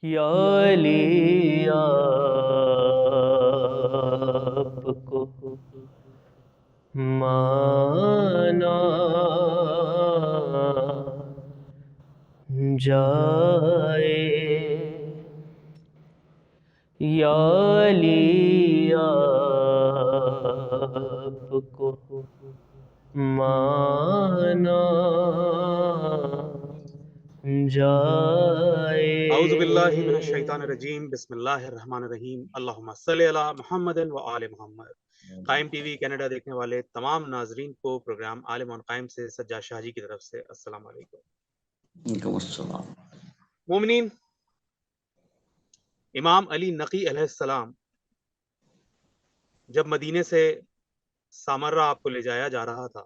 یا علی آپ کو مانا جائے، یا علی آپ کو مانا جائے۔ اعوذ باللہ من الشیطان الرجیم، بسم اللہ الرحمن الرحیم، اللہم صلی علی محمد و آل محمد۔ قائم ٹی وی کینیڈا دیکھنے والے تمام ناظرین کو پروگرام عالم آن قائم سے سجاد شاہ جی کی طرف سے السلام علیکم۔ وعلیکم السلام۔ مومنین، امام علی نقی علیہ السلام جب مدینے سے سامرہ آپ کو لے جایا جا رہا تھا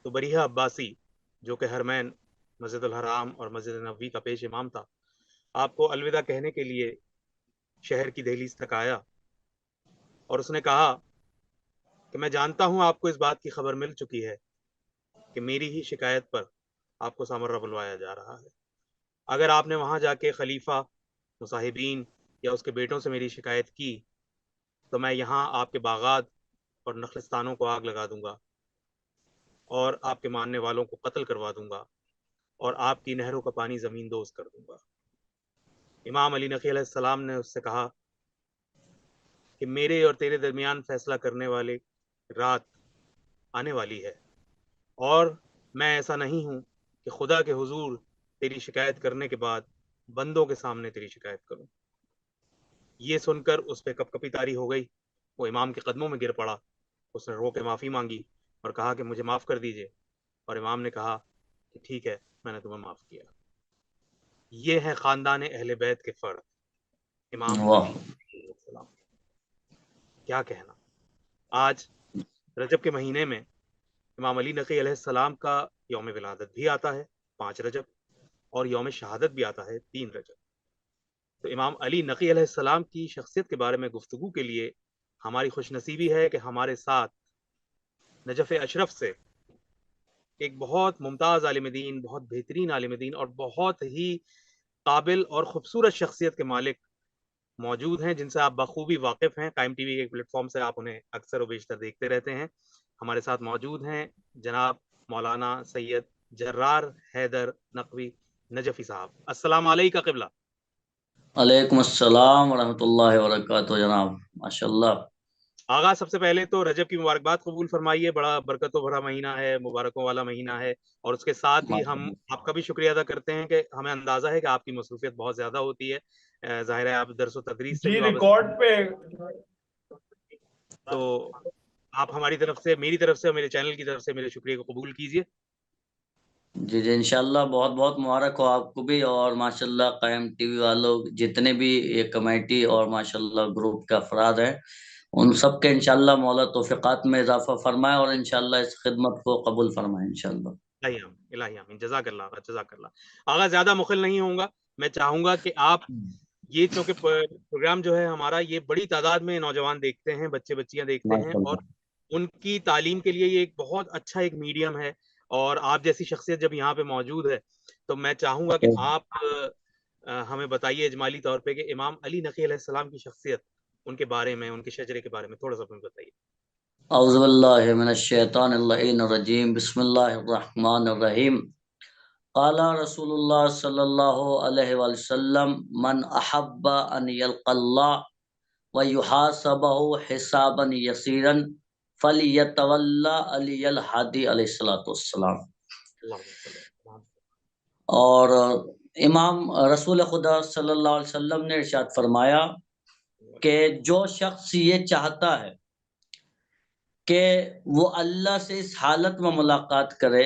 تو بریہ عباسی جو کہ حرمین مسجد الحرام اور مسجد نبوی کا پیش امام تھا، آپ کو الوداع کہنے کے لیے شہر کی دہلیز تک آیا اور اس نے کہا کہ میں جانتا ہوں آپ کو اس بات کی خبر مل چکی ہے کہ میری ہی شکایت پر آپ کو سامرہ بلوایا جا رہا ہے۔ اگر آپ نے وہاں جا کے خلیفہ، مصاحبین یا اس کے بیٹوں سے میری شکایت کی تو میں یہاں آپ کے باغات اور نخلستانوں کو آگ لگا دوں گا اور آپ کے ماننے والوں کو قتل کروا دوں گا اور آپ کی نہروں کا پانی زمین دوز کر دوں گا۔ امام علی نقی علیہ السلام نے اس سے کہا کہ میرے اور تیرے درمیان فیصلہ کرنے والے رات آنے والی ہے، اور میں ایسا نہیں ہوں کہ خدا کے حضور تیری شکایت کرنے کے بعد بندوں کے سامنے تیری شکایت کروں۔ یہ سن کر اس پہ کپ کپی طاری ہو گئی، وہ امام کے قدموں میں گر پڑا، اس نے رو کے معافی مانگی اور کہا کہ مجھے معاف کر دیجئے، اور امام نے کہا کہ ٹھیک ہے، میں نے تمہیں معاف کیا۔ یہ ہے خاندان اہل بیت کے فرد امام واہ، علی علیہ السلام۔ کیا کہنا۔ آج رجب کے مہینے میں امام علی نقی علیہ السلام کا یوم ولادت بھی آتا ہے 5 رجب، اور یوم شہادت بھی آتا ہے 3 رجب۔ تو امام علی نقی علیہ السلام کی شخصیت کے بارے میں گفتگو کے لیے ہماری خوش نصیبی ہے کہ ہمارے ساتھ نجف اشرف سے ایک بہت ممتاز عالم دین، بہت بہترین عالم دین اور بہت ہی قابل اور خوبصورت شخصیت کے مالک موجود ہیں، جن سے آپ بخوبی واقف ہیں۔ قائم ٹی وی کے پلیٹ فارم سے آپ انہیں اکثر و بیشتر دیکھتے رہتے ہیں۔ ہمارے ساتھ موجود ہیں جناب مولانا سید جرار حیدر نقوی نجفی صاحب۔ السلام علیکم قبلہ۔ علیکم السلام ورحمۃ اللہ وبرکاتہ جناب، ماشاءاللہ۔ آغاز سب سے پہلے تو رجب کی مبارکباد قبول فرمائیے، بڑا برکتوں بھرا مہینہ ہے، مبارکوں والا مہینہ ہے، اور اس کے ساتھ ہی ہم آپ کا بھی شکریہ ادا کرتے ہیں کہ ہمیں اندازہ ہے کہ آپ کی مصروفیت بہت زیادہ ہوتی ہے، ظاہر ہے آپ درس و تدریس سے جی بھی وابستہ، ریکارڈ پہ تو آپ ہماری طرف سے، میری طرف سے اور میرے چینل کی طرف سے میرے شکریہ کو قبول کیجئے۔ جی جی، انشاءاللہ بہت بہت مبارک ہو آپ کو بھی، اور ماشاءاللہ قائم ٹی وی والوں جتنے بھی یہ کمیٹی اور ماشاءاللہ گروپ کے افراد ہیں، ان سب کے انشاءاللہ مولا توفیقات میں اضافہ فرمائے اور انشاءاللہ اس خدمت کو قبول فرمائے انشاءاللہ۔ الہی آمین، جزاک اللہ، جزاک اللہ۔ آغاز زیادہ مخل نہیں ہوں گا، میں چاہوں گا کہ آپ، یہ چونکہ پروگرام جو ہے ہمارا، یہ بڑی تعداد میں نوجوان دیکھتے ہیں، بچے بچیاں دیکھتے ہیں، اور ماشاءاللہ ان کی تعلیم کے لیے یہ ایک بہت اچھا ایک میڈیم ہے، اور آپ جیسی شخصیت جب یہاں پہ موجود ہے تو میں چاہوں گا کہ آپ ہمیں بتائیے اجمالی طور پہ کہ امام علی نقی علیہ السلام کی شخصیت، ان کے بارے میں، ان کے شجرے کے بارے میں تھوڑا سا ہمیں بتائیے۔ اعوذ باللہ من الشیطان اللعین الرجیم، بسم اللہ الرحمن الرحیم۔ قال رسول اللہ صلی اللہ علیہ وآلہ وسلم، من احب ان یلقى اللہ ویحاسبہ حسابا یسیرا فلیتولی علی الہادی علیہ الصلوۃ والسلام۔ اور امام رسول خدا صلی اللہ علیہ وسلم نے ارشاد فرمایا کہ جو شخص یہ چاہتا ہے کہ وہ اللہ سے اس حالت میں ملاقات کرے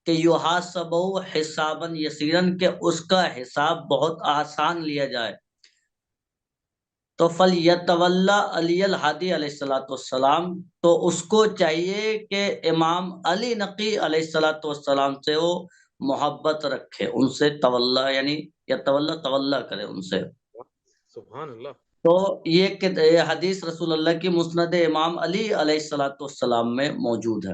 کہ یحاسبہ حسابا یسیرن، کہ اس کا حساب بہت آسان لیا جائے، تو فلیتولی علی الہادی علیہ الصلوۃ والسلام، تو اس کو چاہیے کہ امام علی نقی علیہ الصلوۃ والسلام سے وہ محبت رکھے، ان سے تولا یعنی تولا کرے ان سے۔ سبحان اللہ۔ تو یہ حدیث رسول اللہ کی مسند امام علی علیہ الصلوۃ والسلام میں موجود ہے۔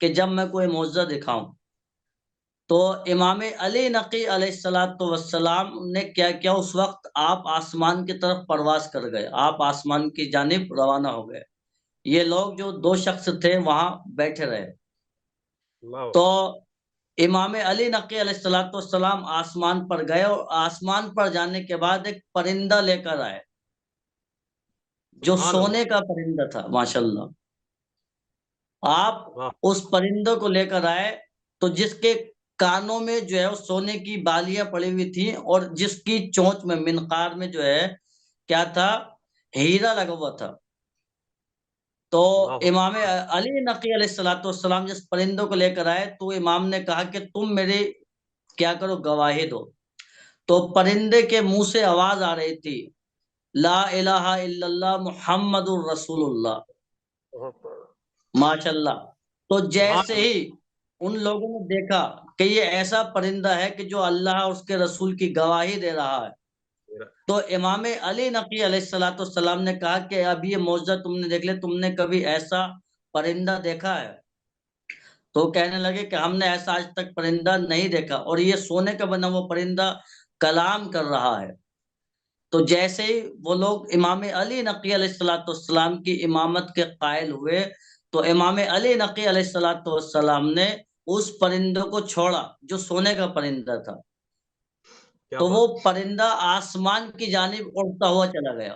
کہ جب میں کوئی معجزہ دکھاؤں. تو امام علی نقی علیہ الصلوۃ والسلام نے کیا کیا، اس وقت آپ آسمان کی طرف پرواز کر گئے، آپ آسمان کی جانب روانہ ہو گئے. یہ لوگ جو دو شخص تھے وہاں بیٹھے رہے. اللہ تو امام علی نقی علیہ الصلوۃ والسلام آسمان پر گئے، اور آسمان پر جانے کے بعد ایک پرندہ لے کر آئے جو سبحان سونے کا پرندہ تھا. ماشاءاللہ آپ واہ اس پرندوں کو لے کر آئے، تو جس کے کانوں میں جو ہے وہ سونے کی بالیاں پڑی ہوئی تھیں، اور جس کی چونچ میں منقار میں جو ہے کیا تھا، ہیرا لگا ہوا تھا. تو اللہ امام علی نقی علیہ الصلوۃ والسلام جس پرندوں کو لے کر آئے، تو امام نے کہا کہ تم میری کیا کرو، گواہی دو. تو پرندے کے منہ سے آواز آ رہی تھی، لا الہ الا اللہ محمد الرسول اللہ. ماشاء اللہ. تو جیسے سبحان ہی ان لوگوں نے دیکھا کہ یہ ایسا پرندہ ہے کہ جو اللہ اور اس کے رسول کی گواہی دے رہا ہے، اللہ تو امام علی نقی علیہ الصلوۃ والسلام نے کہا کہ اب یہ معجزہ تم نے دیکھ لیا، تم نے کبھی ایسا پرندہ دیکھا ہے؟ تو کہنے لگے کہ ہم نے ایسا آج تک پرندہ نہیں دیکھا، اور یہ سونے کا بنا ہوا پرندہ کلام کر رہا ہے. تو جیسے ہی وہ لوگ امام علی نقی علیہ الصلوۃ والسلام کی امامت کے قائل ہوئے، تو امام علی نقی علیہ الصلوۃ والسلام نے اس پرندوں کو چھوڑا جو سونے کا پرندہ تھا. کیا تو وہ بات، پرندہ آسمان کی جانب اڑتا ہوا چلا گیا.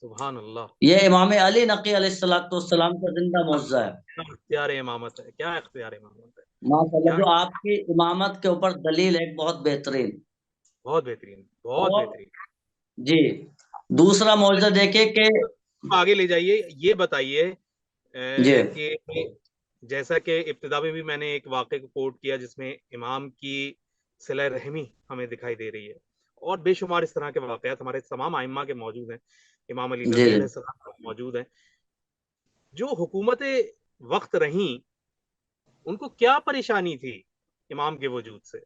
سبحان اللہ. یہ امام علی نقی علیہ الصلوۃ والسلام کا زندہ معجزہ ہے. کیا اختیار امامت ہے، کیا اختیار امامت ہے، ماشاءاللہ، کیا جو آپ کی امامت کے اوپر دلیل ہے بہت بہترین. بہت بہترین، بہت اور بہترین. جی دوسرا معجزہ دیکھیں کہ آگے لے جائیے، یہ بتائیے جی کہ جیسا کہ ابتدا میں بھی میں نے ایک واقعے کو کوٹ کیا جس میں امام کی صلہ رحمی ہمیں دکھائی دے رہی ہے، اور بے شمار اس طرح کے واقعات ہمارے تمام ائمہ کے موجود ہیں، امام علی جی نقی علیہ السلام موجود ہیں. جو حکومت وقت رہیں ان کو کیا پریشانی تھی امام کے وجود سے؟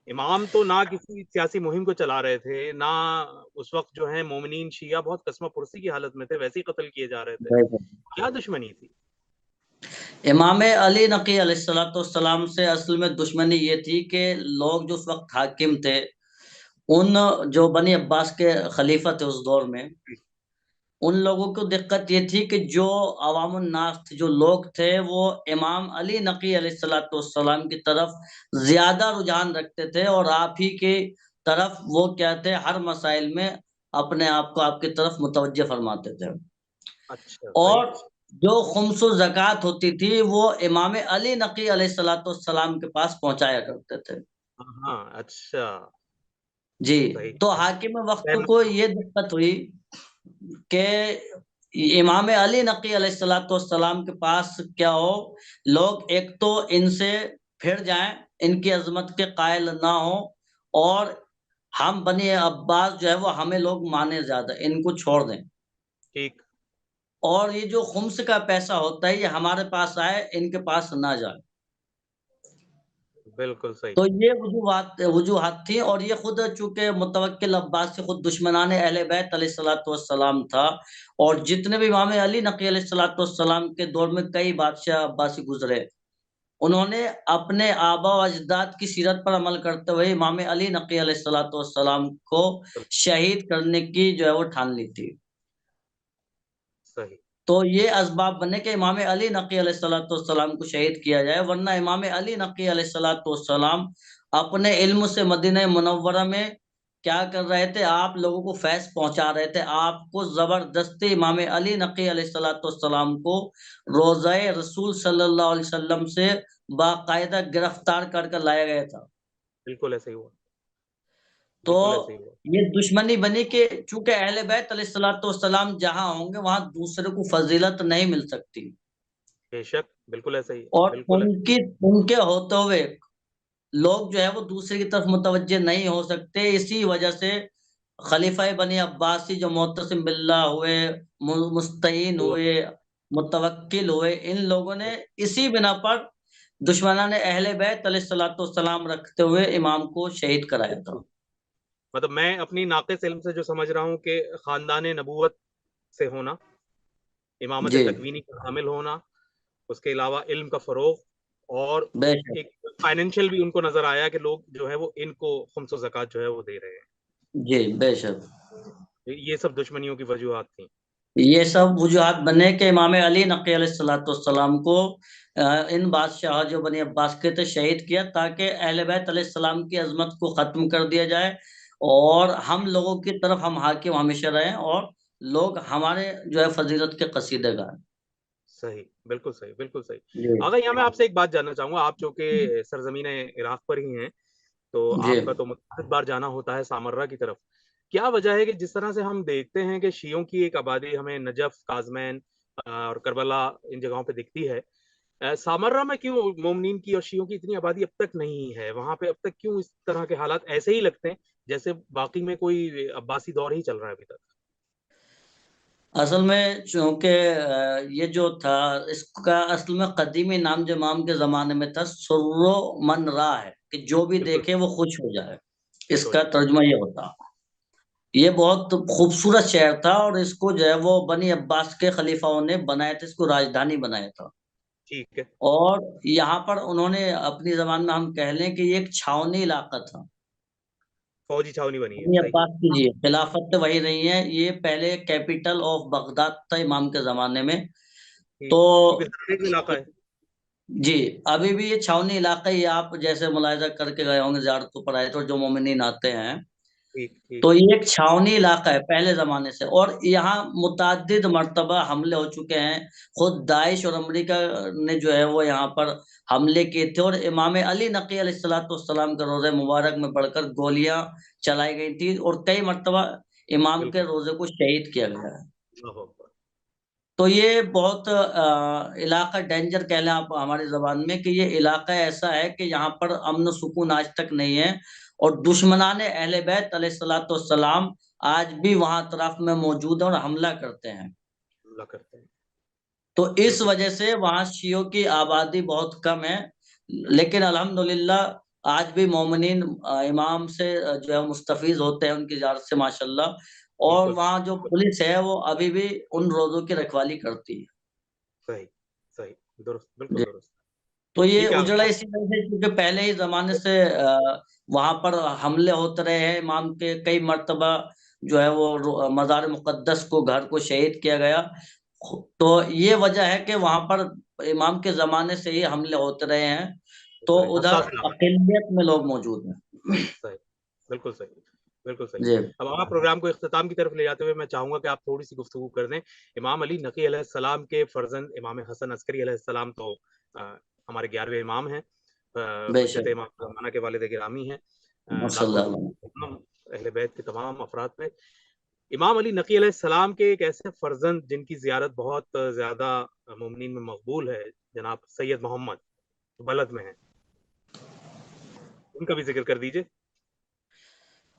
امام تو نہ کسی سیاسی مہم کو چلا رہے تھے، نہ اس وقت جو ہے مومنین شیعہ بہت قسمہ پرسی کی حالت میں تھے، ویسے ہی قتل کیے جا رہے تھے. کیا دشمنی تھی؟ امام علی نقی علیہ الصلوۃ والسلام سے اصل میں دشمنی یہ تھی کہ لوگ جو اس وقت حاکم تھے، ان جو بنی عباس کے خلیفہ تھے اس دور میں، ان لوگوں کو دقت یہ تھی کہ جو عوام الناس تھے، جو لوگ تھے، وہ امام علی نقی علیہ الصلوۃ والسلام کی طرف زیادہ رجحان رکھتے تھے، اور آپ ہی کی طرف وہ کیا تھے، ہر مسائل میں اپنے آپ کو آپ کی طرف متوجہ فرماتے تھے. اچھا صحیح. اور جو خمس و زکوٰۃ ہوتی تھی وہ امام علی نقی علیہ الصلوۃ والسلام کے پاس پہنچایا کرتے تھے. ہاں اچھا جی صحیح. تو حاکم وقت کو یہ دقت ہوئی کہ امام علی نقی علیہ الصلوۃ والسلام کے پاس کیا ہو، لوگ ایک تو ان سے پھر جائیں، ان کی عظمت کے قائل نہ ہوں، اور ہم بنی عباس جو ہے وہ ہمیں لوگ مانے زیادہ، ان کو چھوڑ دیں، ٹھیک، اور یہ جو خمس کا پیسہ ہوتا ہے یہ ہمارے پاس آئے، ان کے پاس نہ جائے. بالکل صحیح. تو یہ وجوہات تھیں، اور یہ خود چونکہ متوکل عباس سے خود دشمنان اہل بیت علیہ الصلوۃ والسلام تھا، اور جتنے بھی امام علی نقی علیہ الصلوۃ والسلام کے دور میں کئی بادشاہ عباسی گزرے، انہوں نے اپنے آبا و اجداد کی سیرت پر عمل کرتے ہوئے امام علی نقی علیہ الصلوۃ والسلام کو شہید کرنے کی جو ہے وہ ٹھان لی تھی. صحیح. تو یہ اسباب بنے کہ امام علی نقی علیہ الصلوۃ والسلام کو شہید کیا جائے، ورنہ امام علی نقی علیہ الصلوۃ والسلام اپنے علم سے مدینہ منورہ میں کیا کر رہے تھے، آپ لوگوں کو فیض پہنچا رہے تھے. آپ کو زبردستی امام علی نقی علیہ الصلوۃ والسلام کو روضہ رسول صلی اللہ علیہ وسلم سے باقاعدہ گرفتار کر کر لایا گیا تھا. بالکل ایسے ہی ہوا، تو بالکل ایسے ہی ہوا. یہ دشمنی بنی کہ چونکہ اہل بیت علیہ الصلوۃ والسلام جہاں ہوں گے وہاں دوسرے کو فضیلت نہیں مل سکتی، بے شک بالکل ایسا ہی ہے، اور بالکل ہے. ان کے ہوتے ہوئے لوگ جو ہے وہ دوسرے کی طرف متوجہ نہیں ہو سکتے. اسی وجہ سے خلیفہ بنی عباسی جو معتصم باللہ ہوئے، مستعین ہوئے، متوکل ہوئے، ان لوگوں نے اسی بنا پر دشمنان اہل بیت علیہ الصلوۃ والسلام رکھتے ہوئے امام کو شہید کرایا تھا. مطلب میں اپنی ناقص علم سے جو سمجھ رہا ہوں کہ خاندان نبوت سے ہونا، امامت جی تکوینی کا حامل ہونا، اس کے علاوہ علم کا فروغ، اور بے شک ایک فائنینشیل بھی ان کو نظر آیا کہ لوگ جو ہے وہ ان کو خمس و زکوٰۃ جو ہے وہ دے رہے ہیں. جی بے شک یہ سب دشمنیوں کی وجوہات تھیں. یہ سب وجوہات بنے کہ امام علی نقی علیہ الصلوۃ والسلام کو ان بادشاہ جو بنی عباس کے تھے شہید کیا تاکہ اہل بیت علیہ السلام کی عظمت کو ختم کر دیا جائے اور ہم لوگوں کی طرف ہم حاکم ہمیشہ رہیں اور لوگ ہمارے جو ہے فضیلت کے قصیدے گائیں. صحیح، بالکل صحیح، بالکل صحیح. جی آقا یہاں میں آپ سے ایک بات جاننا چاہوں گا. آپ چونکہ سرزمین عراق پر ہی ہیں تو جی آپ کا تو متعدد بار جانا ہوتا ہے سامرہ کی طرف. کیا وجہ ہے کہ جس طرح سے ہم دیکھتے ہیں کہ شیعوں کی ایک آبادی ہمیں نجف، کاظمین اور کربلا ان جگہوں پہ دکھتی ہے، سامرہ میں کیوں مومنین کی اور شیعوں کی اتنی آبادی اب تک نہیں ہے؟ وہاں پہ اب تک کیوں اس طرح کے حالات ایسے ہی لگتے ہیں جیسے باقی میں کوئی عباسی دور ہی چل رہا ہے ابھی تک؟ اصل میں چونکہ یہ جو تھا اس کا اصل میں قدیمی نام جو امام کے زمانے میں تھا سرو من را ہے کہ جو بھی بالکل دیکھے وہ خوش ہو جائے. خوش اس ہو کا جائے. ترجمہ یہ ہوتا. یہ بہت خوبصورت شہر تھا اور اس کو جو ہے وہ بنی عباس کے خلیفاؤں نے بنایا تھا، اس کو راجدھانی بنایا تھا. ٹھیک ہے. اور یہاں پر انہوں نے اپنی زبان میں ہم کہہ لیں کہ یہ ایک چھاونی علاقہ تھا. فوجی چھاونی بنی ہے. بنی صحیح. عباس کی جی خلافت وہی رہی ہے. یہ پہلے کیپٹل آف بغداد تھا امام کے زمانے میں. ٹھیک. تو کیونکہ زرعی علاقہ ہے. جی ابھی بھی یہ چھاونی علاقہ ہی آپ جیسے ملاحظہ کر کے گئے ہوں گے زیارتوں پر آئے تو جو مومنین آتے ہیں ٹھیک ٹھیک. تو یہ ایک چھاونی علاقہ ہے پہلے زمانے سے اور یہاں متعدد مرتبہ حملے ہو چکے ہیں. خود داعش اور امریکہ نے جو ہے وہ یہاں پر حملے کیے تھے اور امام علی نقی علیہ الصلوۃ والسلام کے روزے مبارک میں پڑھ کر گولیاں چلائی گئی تھی اور کئی مرتبہ امام کے بالکل. روزے کو شہید کیا گیا ہے. اللہ اکبر. تو یہ بہت علاقہ ڈینجر کہہ لیں آپ ہماری زبان میں کہ یہ علاقہ ایسا ہے کہ یہاں پر امن و سکون آج تک نہیں ہے اور دشمنان اہل بیت علیہ الصلوۃ والسلام آج بھی وہاں اطراف میں موجود ہیں اور حملہ کرتے ہیں. حملہ کرتے ہیں. تو اس بالکل. وجہ سے وہاں شیعوں کی آبادی بہت کم ہے لیکن الحمدللہ آج بھی مومنین امام سے جو ہے مستفیض ہوتے ہیں ان کی زیارت سے ماشاءاللہ. اور بالکل وہاں جو پولیس ہے وہ ابھی بھی ان روزوں کی رکھوالی کرتی ہے. صحیح صحیح. درست. بالکل درست. تو یہ ٹھیک ہے. اجڑا اسی وجہ سے کیونکہ پہلے ہی زمانے سے وہاں پر حملے ہوتے رہے ہیں. امام کے کئی مرتبہ جو ہے وہ مزار مقدس کو گھر کو شہید کیا گیا. تو یہ وجہ ہے کہ وہاں پر امام کے زمانے سے ہی حملے ہوتے رہے ہیں تو صحیح. ادھر حساس علاقہ. اقلیت میں لوگ موجود ہیں. صحیح. بالکل صحیح. بالکل صحیح. جی اب آپ پروگرام کو اختتام کی طرف لے جاتے ہوئے میں چاہوں گا کہ آپ تھوڑی سی گفتگو کر دیں. امام علی نقی علیہ السلام کے فرزند امام حسن عسکری علیہ السلام تو ہمارے 11ویں امام ہیں، بے حجت شک امام زمانہ کے والد گرامی ہیں. صلی لاکھوں اللہ درود علیہ تمام اہل بیت کے تمام افراد پہ. امام علی نقی علیہ السلام کے ایک ایسے فرزند جن کی زیارت بہت زیادہ مومنین میں مقبول ہے، جناب سید محمد بلد میں ہیں، ان کا بھی ذکر کر دیجئے.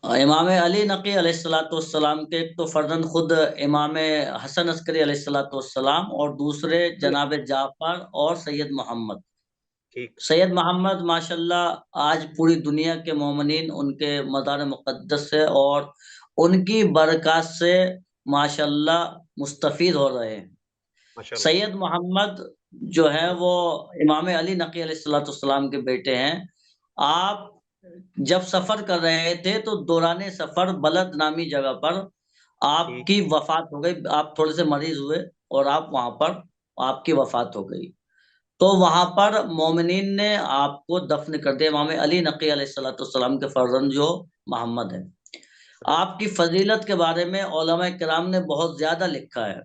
امام علی نقی علیہ الصلوۃ والسلام کے ایک تو فرزند خود امام حسن عسکری علیہ الصلوۃ والسلام اور دوسرے جناب جعفر اور سید محمد. ٹھیک. سید محمد ماشاءاللہ آج پوری دنیا کے مومنین ان کے مزار مقدس سے اور ان کی برکات سے ماشاءاللہ مستفید ہو رہے ہیں. ماشاءاللہ. سید محمد جو ہے وہ امام علی نقی علیہ الصلوۃ والسلام کے بیٹے ہیں. آپ جب سفر کر رہے تھے تو دوران سفر بلد نامی جگہ پر آپ ٹھیک. کی وفات ہو گئی. آپ تھوڑے سے مریض ہوئے اور آپ وہاں پر آپ کی وفات ہو گئی. تو وہاں پر مومنین نے آپ کو دفن کر دیا. امام علی نقی علیہ الصلوۃ والسلام کے فرزند جو محمد ہیں. صحیح. آپ کی فضیلت کے بارے میں علماء کرام نے بہت زیادہ لکھا ہے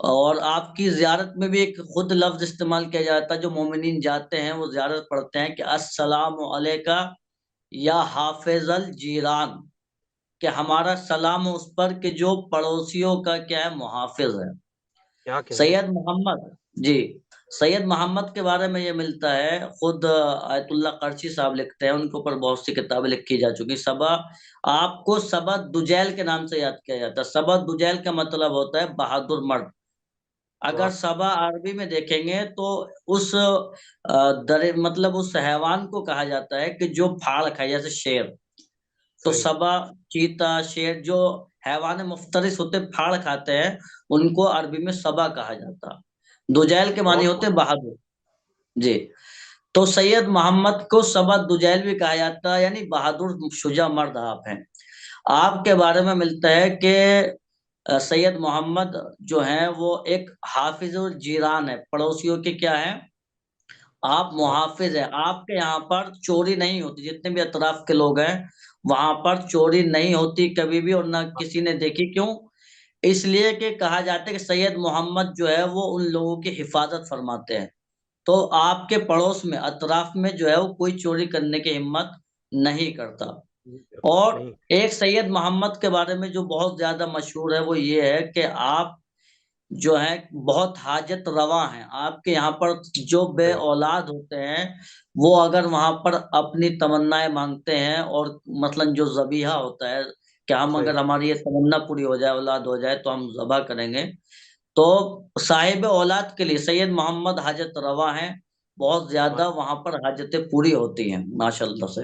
اور آپ کی زیارت میں بھی ایک خود لفظ استعمال کیا جاتا ہے. جو مومنین جاتے ہیں وہ زیارت پڑھتے ہیں کہ السلام علیکہ یا حافظ الجیران، کہ ہمارا سلام اس پر کہ جو پڑوسیوں کا کیا ہے محافظ ہے. کیا کہہ رہے ہیں؟ سید محمد جی سید محمد کے بارے میں یہ ملتا ہے، خود آیت اللہ قرچی صاحب لکھتے ہیں، ان کے اوپر بہت سی کتابیں لکھی جا چکی. صبا آپ کو صبا دجیل کے نام سے یاد کیا جاتا ہے. صبا دجیل کا مطلب ہوتا ہے بہادر مرد. اگر صبا عربی میں دیکھیں گے تو اس مطلب اس حیوان کو کہا جاتا ہے کہ جو پھاڑ کھائے، جیسے شیر. تو صحیح. صبا، چیتا، شیر جو حیوان مفترس ہوتے پھاڑ کھاتے ہیں ان کو عربی میں صبا کہا جاتا. دجیل کے معنی بہت ہوتے بہادر. جی تو سید محمد کو سبد دجیل بھی کہا جاتا ہے، یعنی بہادر شجاع مرد آپ ہیں۔ آپ کے بارے میں ملتا ہے کہ سید محمد جو ہیں وہ ایک حافظ الجیران ہے، پڑوسیوں کے کیا ہیں؟ آپ محافظ ہیں۔ آپ کے یہاں پر چوری نہیں ہوتی، جتنے بھی اطراف کے لوگ ہیں وہاں پر چوری نہیں ہوتی کبھی بھی، اور نہ کسی نے دیکھی۔ کیوں؟ اس لیے کہ کہا جاتا ہے کہ سید محمد جو ہے وہ ان لوگوں کی حفاظت فرماتے ہیں، تو آپ کے پڑوس میں اطراف میں جو ہے وہ کوئی چوری کرنے کی ہمت نہیں کرتا۔ اور نہیں ایک سید محمد کے بارے میں جو بہت زیادہ مشہور ہے وہ یہ ہے کہ آپ جو ہیں بہت حاجت روا ہیں۔ آپ کے یہاں پر جو بے اولاد ہوتے ہیں وہ اگر وہاں پر اپنی تمنائیں مانگتے ہیں، اور مثلا جو ذبیحہ ہوتا ہے کہ ہم صحیح، اگر ہماری یہ تمنا پوری ہو جائے، اولاد ہو جائے تو ہم ذبح کریں گے، تو صاحب اولاد کے لیے سید محمد حاجت روا ہیں، بہت زیادہ وہاں پر حاجتیں پوری ہوتی ہیں ماشاء اللہ سے۔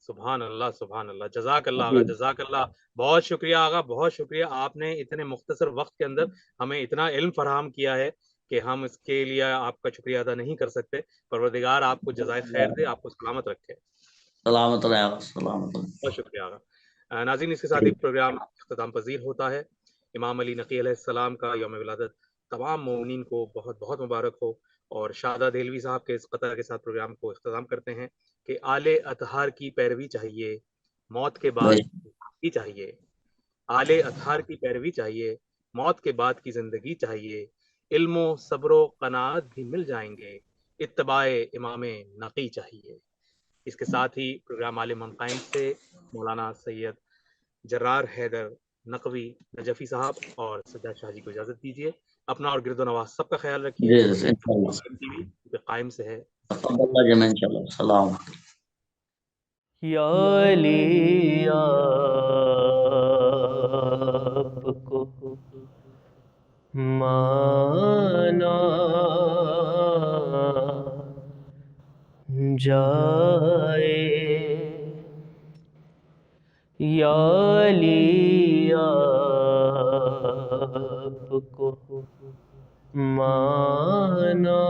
سبحان اللہ، سبحان اللہ، جزاک اللہ آغا، جی جزاک اللہ، بہت شکریہ آغا، بہت شکریہ، آپ نے اتنے مختصر وقت کے اندر ہمیں اتنا علم فراہم کیا ہے کہ ہم اس کے لیے آپ کا شکریہ ادا نہیں کر سکتے۔ پروردگار آپ کو جزائے خیر دے، آپ کو سلامت رکھے۔ سلامت رہے، سلامت رہے۔ بہت شکریہ آغا۔ ناظرین، اس کے ساتھ ہی پروگرام اختتام پذیر ہوتا ہے۔ امام علی نقی علیہ السلام کا یوم ولادت تمام مومنین کو بہت بہت مبارک ہو، اور شادہ دہلوی صاحب کے اس قطع کے ساتھ پروگرام کو اختتام کرتے ہیں کہ آل اطہار کی پیروی چاہیے، موت کے بعد زندگی چاہیے۔ آل اطہار کی پیروی چاہیے، موت کے بعد کی زندگی چاہیے، علم و صبر و قناعت بھی مل جائیں گے، اتباع امام نقی چاہیے۔ اس کے ساتھ ہی پروگرام عالم قائم سے مولانا سید جرار حیدر نقوی نجفی صاحب اور سجاد شاہ جی کو اجازت دیجیے۔ اپنا اور گرد و نواز سب کا خیال رکھیے۔ جی انشاءاللہ، ٹی وی قائم سے ہے۔ تقبل اللہ جميعا انشاءاللہ۔ السلام یا علی آپ کو مانا جائے، یا علی آپ کو مانا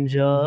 جائے۔